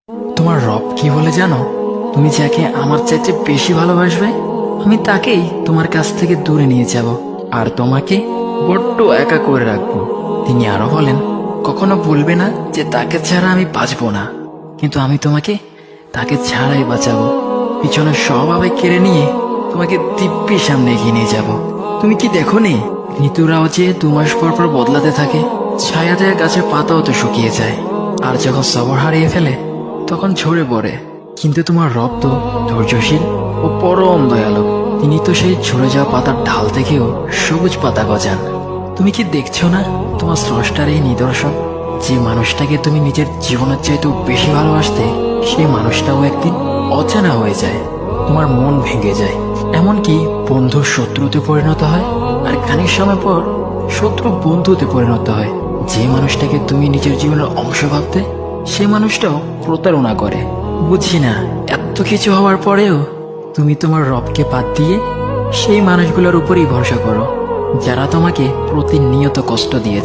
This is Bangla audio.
তোমার রব কি বলে জানো? তুমি যাকে আমার চাইতে বেশি ভালোবাসবে, আমি তাকেই তোমার কাছ থেকে দূরে নিয়ে যাব আর তোমাকে বড্ড একা করে রাখবো। তিনি আরো বলেন, কখনো বলবে না যে তাকে ছাড়া আমি বাঁচবো না, কিন্তু আমি তোমাকে তাকে ছাড়াই বাঁচাবো। পিছনে সব আবেগ কেড়ে নিয়ে তোমাকে দিব্যি সামনে এগিয়ে নিয়ে যাব। তুমি কি দেখো নি, ঋতুরাও যে 2 মাস পর পর বদলাতে থাকে, ছায়া দেয়া গাছের পাতাও তো শুকিয়ে যায়, আর যখন সবর হারিয়ে ফেলে তখন ঝরে পড়ে। কিন্তু তোমার রব তো ধৈর্যশীল ও পরম দয়ালু। তিনি তো সেই ঝরে যাওয়া পাতার ঢাল থেকেও সবুজ পাতা গজান। তুমি কি দেখছো না তোমার স্রষ্টার এই নিদর্শন? যে মানুষটাকে তুমি নিজের জীবনের চাইতেও বেশি ভালোবাসতে, সেই মানুষটাও একদিন অচেনা হয়ে যায়, তোমার মন ভেঙে যায়, এমনকি বন্ধু শত্রুতে পরিণত হয়, আর খানিক সময় পর শত্রু বন্ধুতে পরিণত হয়। যে মানুষটাকে তুমি নিজের জীবনের অংশ ভাবতে, সে মানুষটাও প্রতারণা করে। বুঝি না, এত কিছু হওয়ার পরেও তুমি তোমার রবকে বাদ দিয়ে সেই মানুষগুলোর উপরই ভরসা করো, যারা তোমাকে প্রতিনিয়ত কষ্ট দিয়েছে।